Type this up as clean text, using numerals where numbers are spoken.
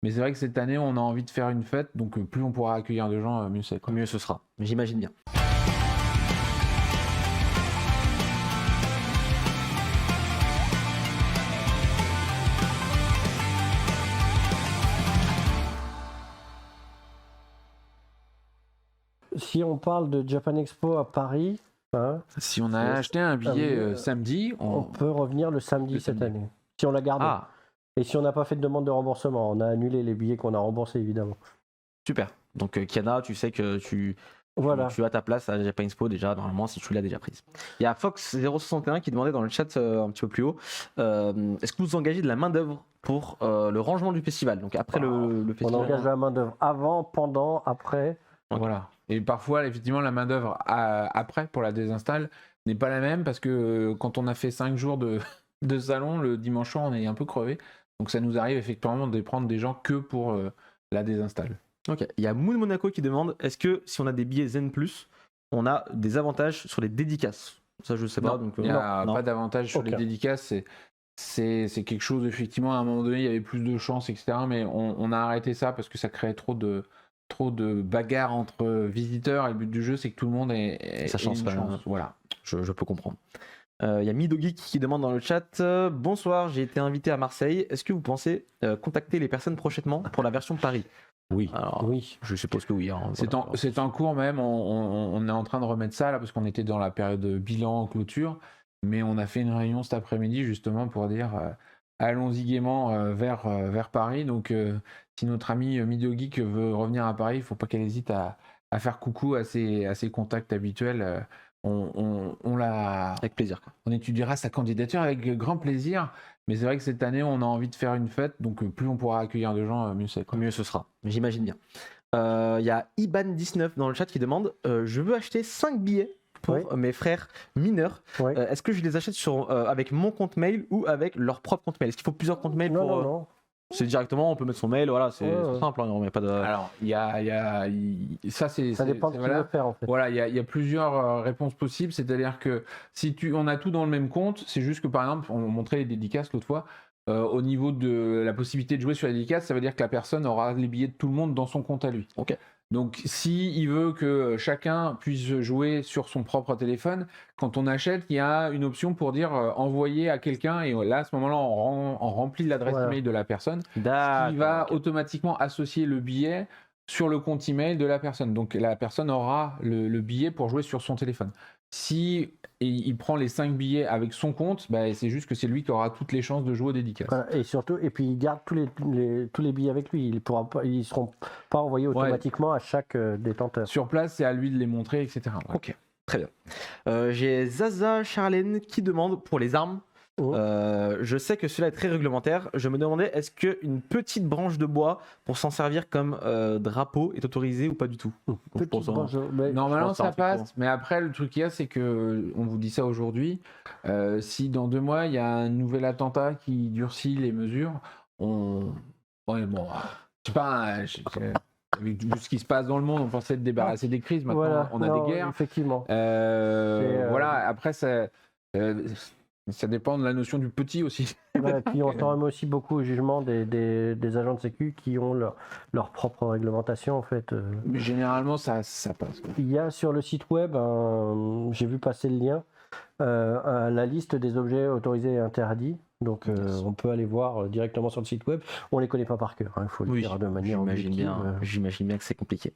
Mais c'est vrai que cette année, on a envie de faire une fête, donc plus on pourra accueillir de gens, mieux c'est, quoi. Mieux ce sera, j'imagine bien. Si on parle de Japan Expo à Paris, hein, Si on a acheté un billet samedi, on peut revenir le samedi cette année. Si on l'a gardé. Ah, Et si on n'a pas fait de demande de remboursement, on a annulé les billets qu'on a remboursés évidemment. super. Donc Kiana, tu sais que tu as ta place à Japan Expo déjà, normalement, si tu l'as déjà prise. Il y a Fox061 qui demandait dans le chat un petit peu plus haut, est-ce que vous vous engagez de la main d'œuvre pour le rangement du festival, donc après le On festival. engage la main d'œuvre avant, pendant, après. Voilà. Et parfois, effectivement, la main-d'œuvre après pour la désinstalle n'est pas la même parce que quand on a fait 5 jours de salon, le dimanche soir, on est un peu crevé. Donc ça nous arrive effectivement de prendre des gens que pour la désinstalle. Ok, il y a Moon Monaco qui demande, est-ce que si on a des billets Zen Plus, on a des avantages sur les dédicaces? Ça, je sais pas. Non, Donc, il n'y a non. pas d'avantage sur les Aucun. dédicaces. C'est quelque chose, effectivement, à un moment donné, il y avait plus de chance, etc. Mais on a arrêté ça parce que ça créait trop de bagarres entre visiteurs. Et le but du jeu, c'est que tout le monde ait Ça change une pas, chance. hein. Voilà. Je peux comprendre. Il y a Midogi qui demande dans le chat, bonsoir, j'ai été invité à Marseille. Est-ce que vous pensez contacter les personnes prochainement pour la version Paris? Oui. Alors, Oui. je suppose que oui. Hein, C'est en cours même, on est en train de remettre ça là parce qu'on était dans la période bilan clôture, mais on a fait une réunion cet après-midi justement pour dire allons-y gaiement vers Paris. Donc si notre ami Midogeek veut revenir à Paris, il ne faut pas qu'elle hésite à faire coucou à ses contacts habituels. Avec plaisir. On étudiera sa candidature avec grand plaisir, mais c'est vrai que cette année on a envie de faire une fête, donc plus on pourra accueillir de gens, mieux c'est, quoi. Mieux ce sera, j'imagine bien. Il y a Iban19 dans le chat qui demande, je veux acheter 5 billets pour mes frères mineurs. Oui. Est-ce que je les achète avec mon compte mail ou avec leur propre compte mail? Est-ce qu'il faut plusieurs comptes mail pour... Non. C'est directement, on peut mettre son mail, voilà, c'est simple, hein, on met pas de... Alors, ça dépend de ce qu'il veut faire en fait. Voilà, il y a plusieurs réponses possibles, c'est-à-dire que si on a tout dans le même compte, c'est juste que par exemple, on montrait les dédicaces l'autre fois, au niveau de la possibilité de jouer sur les dédicaces, ça veut dire que la personne aura les billets de tout le monde dans son compte à lui. Ok. Donc si il veut que chacun puisse jouer sur son propre téléphone, quand on achète, il y a une option pour dire envoyer à quelqu'un, et là à ce moment-là on remplit l'adresse email de la personne, qui va automatiquement associer le billet sur le compte email de la personne. Donc la personne aura le billet pour jouer sur son téléphone. Si il prend les 5 billets avec son compte, bah, c'est juste que c'est lui qui aura toutes les chances de jouer aux dédicaces. Voilà. Et surtout, et puis il garde tous les billets avec lui. Ils ne seront pas envoyés automatiquement à chaque détenteur. Sur place, c'est à lui de les montrer, etc. Ouais. Ok, très bien. J'ai Zaza Charlène qui demande pour les armes. Je sais que cela est très réglementaire. Je me demandais, est-ce qu'une petite branche de bois pour s'en servir comme drapeau est autorisée ou pas du tout? Normalement ça passe, mais après le truc qu'il y a, c'est que on vous dit ça aujourd'hui. Si dans 2 mois il y a un nouvel attentat qui durcit les mesures, je sais pas. Avec tout ce qui se passe dans le monde, on pensait être débarrassé des crises. Maintenant, on a des guerres. Effectivement. Voilà. Après ça dépend de la notion du petit aussi. Et puis on s'en remet aussi beaucoup au jugement des agents de sécu qui ont leur propre réglementation en fait. Mais généralement ça passe. Il y a sur le site web, j'ai vu passer le lien, la liste des objets autorisés et interdits. Donc on peut aller voir directement sur le site web. On les connaît pas par cœur, il faut le dire de manière objective. J'imagine bien que c'est compliqué.